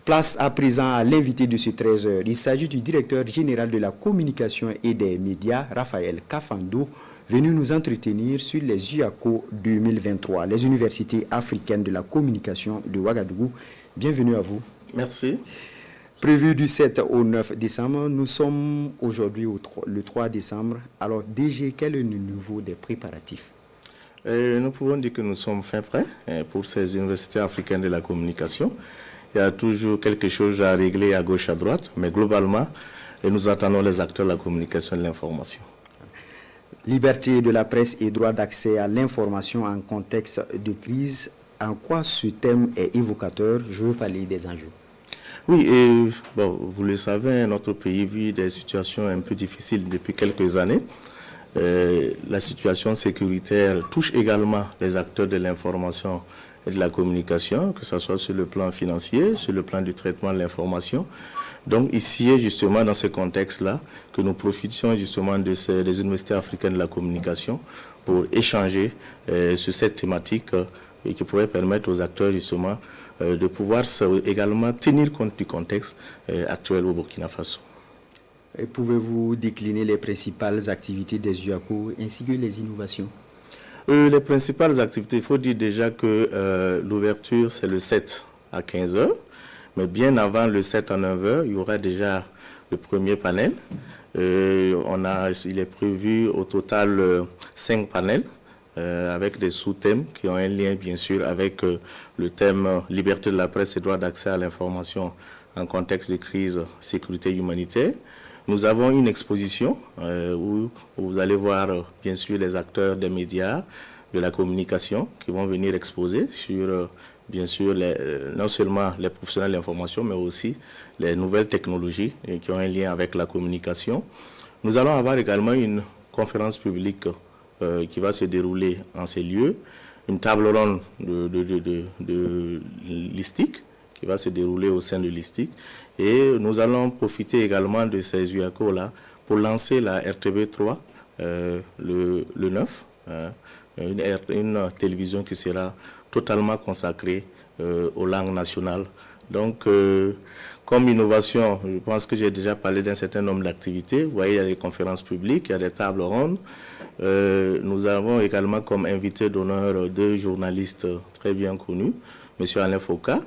Place à présent à l'invité de ce 13h. Il s'agit du directeur général de la communication et des médias, Raphaël Kafando, venu nous entretenir sur les UACO 2023, les universités africaines de la communication de Ouagadougou. Bienvenue à vous. Merci. Prévu du 7 au 9 décembre, nous sommes aujourd'hui le 3 décembre. Alors DG, quel est le niveau des préparatifs? Nous pouvons dire que nous sommes fin prêts pour ces universités africaines de la communication. Il y a toujours quelque chose à régler à gauche, à droite, mais globalement, nous attendons les acteurs de la communication et de l'information. Liberté de la presse et droit d'accès à l'information en contexte de crise, en quoi ce thème est évocateur? Je veux parler des enjeux. Oui, et vous le savez, notre pays vit des situations un peu difficiles depuis quelques années. La situation sécuritaire touche également les acteurs de l'information et de la communication, que ce soit sur le plan financier, sur le plan du traitement de l'information. Donc ici est justement dans ce contexte-là que nous profitions justement des universités africaines de la communication pour échanger sur cette thématique qui pourrait permettre aux acteurs justement de pouvoir également tenir compte du contexte actuel au Burkina Faso. Et pouvez-vous décliner les principales activités des UACO ainsi que les innovations? Les principales activités, il faut dire déjà que l'ouverture c'est le 7 à 15h, mais bien avant le 7 à 9h, il y aura déjà le premier panel. Il est prévu au total 5 panels avec des sous-thèmes qui ont un lien bien sûr avec le thème liberté de la presse et droit d'accès à l'information en contexte de crise, sécurité humanitaire. Nous avons une exposition où vous allez voir bien sûr les acteurs des médias, de la communication qui vont venir exposer sur bien sûr non seulement les professionnels de l'information mais aussi les nouvelles technologies qui ont un lien avec la communication. Nous allons avoir également une conférence publique qui va se dérouler en ces lieux, une table ronde de l'ISTIC qui va se dérouler au sein de l'ISTIC. Et nous allons profiter également de ces UACO-là pour lancer la RTB3 le 9, une télévision qui sera totalement consacrée aux langues nationales. Donc, comme innovation, je pense que j'ai déjà parlé d'un certain nombre d'activités. Vous voyez, il y a des conférences publiques, il y a des tables rondes. Nous avons également comme invité d'honneur deux journalistes très bien connus, M. Alain Foucault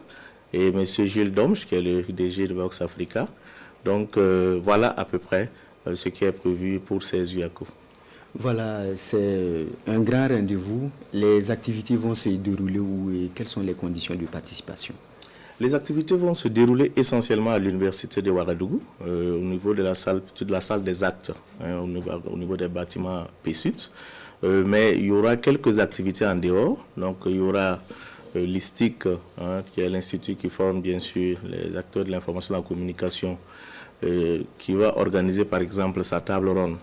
et M. Jules Domche, qui est le DG de Vox Africa. Donc voilà à peu près ce qui est prévu pour ces UACO. Voilà, c'est un grand rendez-vous. Les activités vont se dérouler où et quelles sont les conditions de participation? Les activités vont se dérouler essentiellement à l'université de Ouagadougou, au niveau de la salle des actes, au niveau des bâtiments P-Suite. Mais il y aura quelques activités en dehors. Donc il y aura l'ISTIC, qui est l'institut qui forme bien sûr les acteurs de l'information et de la communication, qui va organiser par exemple sa table ronde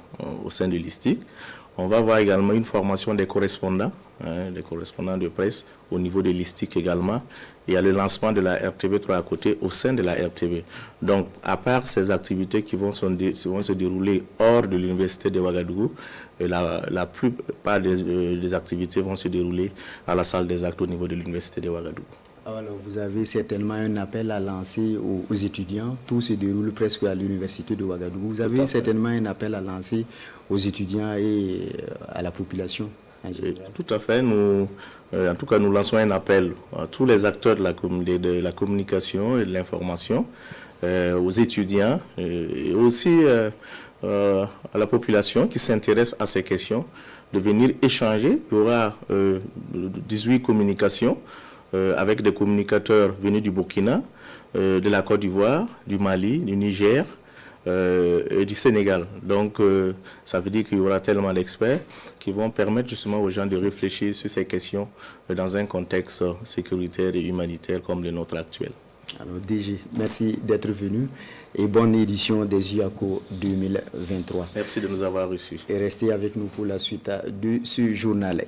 au sein de l'ISTIC. On va voir également une formation des correspondants de presse au niveau de l'ISTIC également. Il y a le lancement de la RTB3 à côté au sein de la RTB. Donc, à part ces activités qui vont se dérouler hors de l'université de Ouagadougou, la plupart des activités vont se dérouler à la salle des actes au niveau de l'université de Ouagadougou. Alors, vous avez certainement un appel à lancer aux étudiants. Tout se déroule presque à l'université de Ouagadougou. Vous avez certainement un appel à lancer aux étudiants et à la population en général. Tout à fait. Nous lançons un appel à tous les acteurs de la communication et de l'information, aux étudiants et aussi à la population qui s'intéresse à ces questions, de venir échanger. Il y aura 18 communications avec des communicateurs venus du Burkina, de la Côte d'Ivoire, du Mali, du Niger et du Sénégal. Donc ça veut dire qu'il y aura tellement d'experts qui vont permettre justement aux gens de réfléchir sur ces questions dans un contexte sécuritaire et humanitaire comme le nôtre actuel. Alors DG, merci d'être venu et bonne édition des UACO 2023. Merci de nous avoir reçus. Et restez avec nous pour la suite de ce journal.